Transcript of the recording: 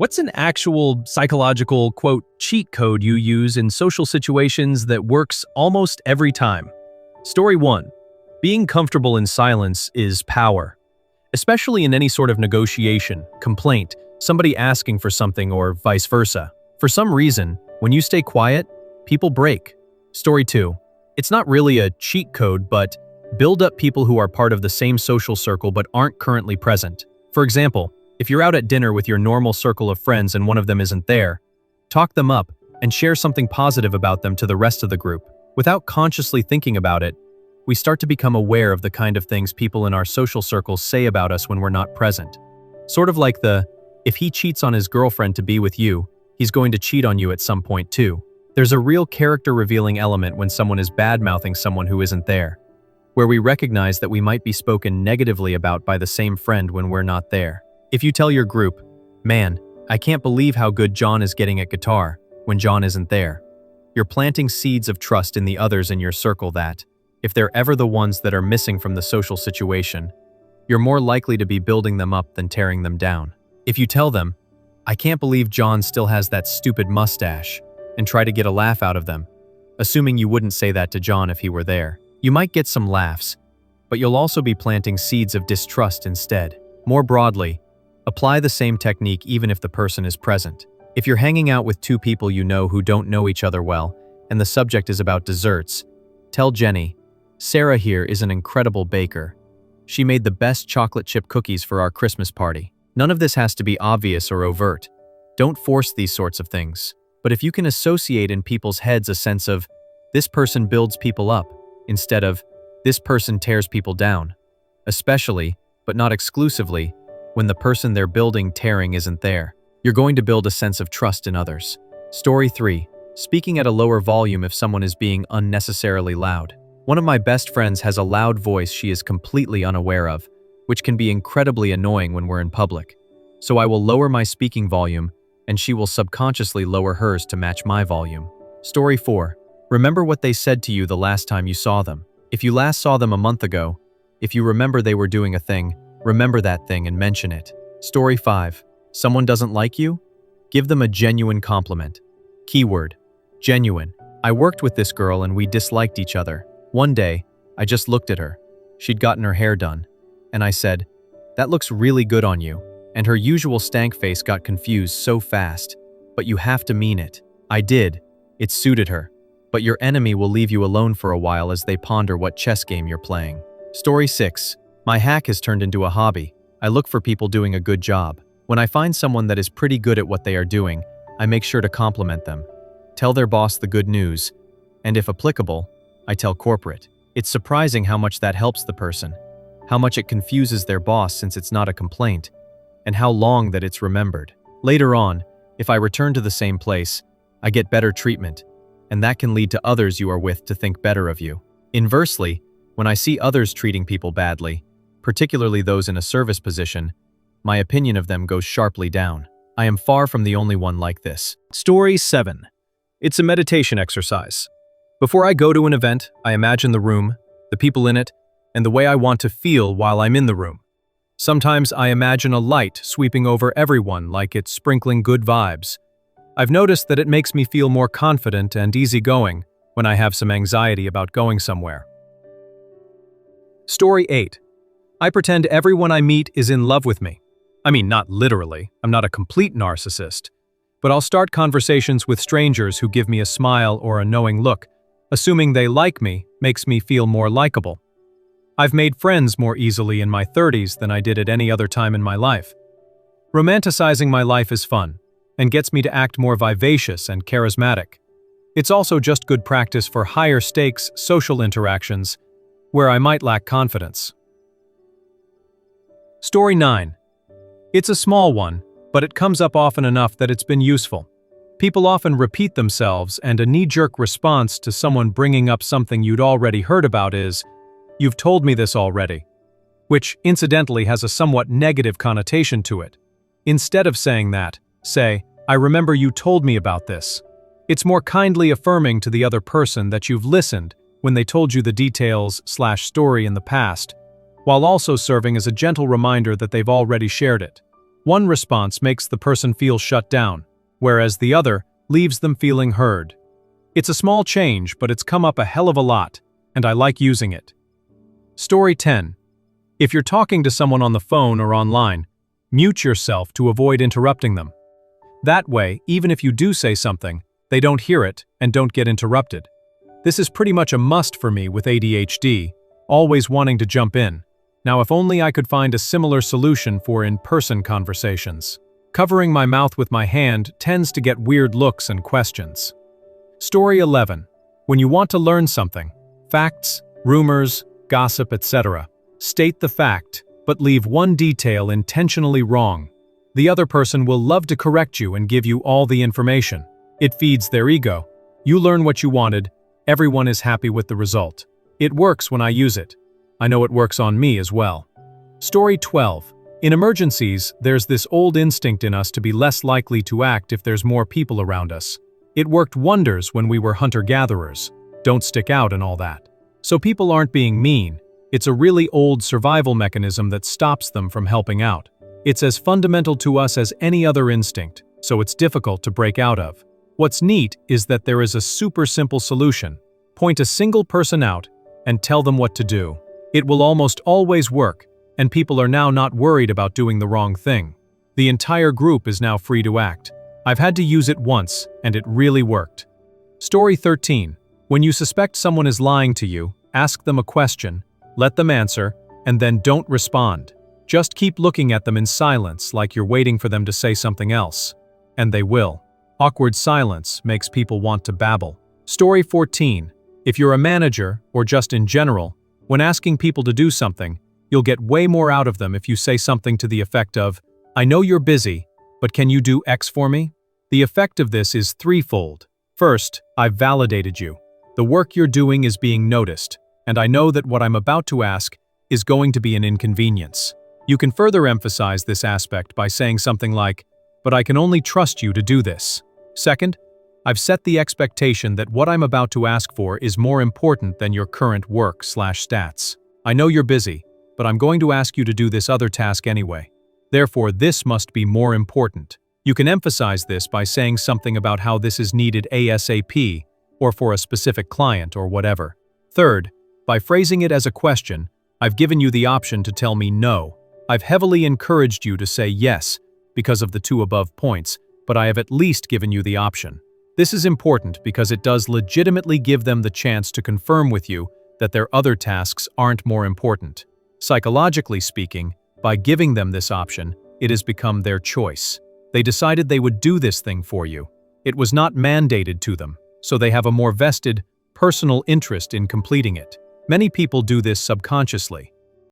What's an actual psychological, quote, cheat code you use in social situations that works almost every time? Story 1. Being comfortable in silence is power. Especially in any sort of negotiation, complaint, somebody asking for something, or vice versa. For some reason, when you stay quiet, people break. Story 2. It's not really a cheat code, but build up people who are part of the same social circle but aren't currently present. For example, if you're out at dinner with your normal circle of friends and one of them isn't there, talk them up and share something positive about them to the rest of the group. Without consciously thinking about it, we start to become aware of the kind of things people in our social circles say about us when we're not present. Sort of like the, if he cheats on his girlfriend to be with you, he's going to cheat on you at some point too. There's a real character-revealing element when someone is bad-mouthing someone who isn't there, where we recognize that we might be spoken negatively about by the same friend when we're not there. If you tell your group, "Man, I can't believe how good John is getting at guitar," when John isn't there, you're planting seeds of trust in the others in your circle that, if they're ever the ones that are missing from the social situation, you're more likely to be building them up than tearing them down. If you tell them, "I can't believe John still has that stupid mustache," and try to get a laugh out of them, assuming you wouldn't say that to John if he were there, you might get some laughs, but you'll also be planting seeds of distrust instead. More broadly, apply the same technique even if the person is present. If you're hanging out with two people you know who don't know each other well, and the subject is about desserts, tell Jenny, "Sarah here is an incredible baker. She made the best chocolate chip cookies for our Christmas party." None of this has to be obvious or overt. Don't force these sorts of things. But if you can associate in people's heads a sense of, this person builds people up, instead of, this person tears people down, especially, but not exclusively, when the person they're building tearing isn't there, you're going to build a sense of trust in others. Story 3. Speaking at a lower volume if someone is being unnecessarily loud. One of my best friends has a loud voice she is completely unaware of, which can be incredibly annoying when we're in public. So I will lower my speaking volume, and she will subconsciously lower hers to match my volume. Story 4. Remember what they said to you the last time you saw them. If you last saw them a month ago, if you remember they were doing a thing, remember that thing and mention it. Story 5. Someone doesn't like you? Give them a genuine compliment. Keyword: genuine. I worked with this girl and we disliked each other. One day, I just looked at her. She'd gotten her hair done. And I said, "That looks really good on you." And her usual stank face got confused so fast. "But you have to mean it." I did. It suited her. But your enemy will leave you alone for a while as they ponder what chess game you're playing. Story 6. My hack has turned into a hobby. I look for people doing a good job. When I find someone that is pretty good at what they are doing, I make sure to compliment them. Tell their boss the good news. And if applicable, I tell corporate. It's surprising how much that helps the person, how much it confuses their boss since it's not a complaint, and how long that it's remembered. Later on, if I return to the same place, I get better treatment, and that can lead to others you are with to think better of you. Inversely, when I see others treating people badly, particularly those in a service position, my opinion of them goes sharply down. I am far from the only one like this. Story 7. It's a meditation exercise. Before I go to an event, I imagine the room, the people in it, and the way I want to feel while I'm in the room. Sometimes I imagine a light sweeping over everyone like it's sprinkling good vibes. I've noticed that it makes me feel more confident and easygoing when I have some anxiety about going somewhere. Story 8. I pretend everyone I meet is in love with me. I mean, not literally. I'm not a complete narcissist. But I'll start conversations with strangers who give me a smile or a knowing look. Assuming they like me makes me feel more likable. I've made friends more easily in my 30s than I did at any other time in my life. Romanticizing my life is fun and gets me to act more vivacious and charismatic. It's also just good practice for higher stakes social interactions where I might lack confidence. Story 9. It's a small one, but it comes up often enough that it's been useful. People often repeat themselves, and a knee-jerk response to someone bringing up something you'd already heard about is, "You've told me this already," which incidentally has a somewhat negative connotation to it. Instead of saying that, say, "I remember you told me about this." It's more kindly affirming to the other person that you've listened when they told you the details/story in the past, while also serving as a gentle reminder that they've already shared it. One response makes the person feel shut down, whereas the other leaves them feeling heard. It's a small change, but it's come up a hell of a lot, and I like using it. Story 10. If you're talking to someone on the phone or online, mute yourself to avoid interrupting them. That way, even if you do say something, they don't hear it and don't get interrupted. This is pretty much a must for me with ADHD, always wanting to jump in. Now, if only I could find a similar solution for in-person conversations. Covering my mouth with my hand tends to get weird looks and questions. Story 11. When you want to learn something, facts, rumors, gossip, etc., state the fact, but leave one detail intentionally wrong. The other person will love to correct you and give you all the information. It feeds their ego. You learn what you wanted, everyone is happy with the result. It works when I use it. I know it works on me as well. Story 12. In emergencies, there's this old instinct in us to be less likely to act if there's more people around us. It worked wonders when we were hunter-gatherers. Don't stick out and all that. So people aren't being mean. It's a really old survival mechanism that stops them from helping out. It's as fundamental to us as any other instinct, so it's difficult to break out of. What's neat is that there is a super simple solution. Point a single person out and tell them what to do. It will almost always work, and people are now not worried about doing the wrong thing. The entire group is now free to act. I've had to use it once, and it really worked. Story 13. When you suspect someone is lying to you, ask them a question, let them answer, and then don't respond. Just keep looking at them in silence like you're waiting for them to say something else. And they will. Awkward silence makes people want to babble. Story 14. If you're a manager, or just in general, when asking people to do something, you'll get way more out of them if you say something to the effect of, "I know you're busy, but can you do X for me?" The effect of this is threefold. First, I've validated you. The work you're doing is being noticed, and I know that what I'm about to ask is going to be an inconvenience. You can further emphasize this aspect by saying something like, "But I can only trust you to do this." Second, I've set the expectation that what I'm about to ask for is more important than your current work/stats. I know you're busy, but I'm going to ask you to do this other task anyway. Therefore, this must be more important. You can emphasize this by saying something about how this is needed ASAP, or for a specific client or whatever. Third, by phrasing it as a question, I've given you the option to tell me no. I've heavily encouraged you to say yes, because of the two above points, but I have at least given you the option. This is important because it does legitimately give them the chance to confirm with you that their other tasks aren't more important. Psychologically speaking, by giving them this option, it has become their choice. They decided they would do this thing for you. It was not mandated to them, so they have a more vested, personal interest in completing it. Many people do this subconsciously.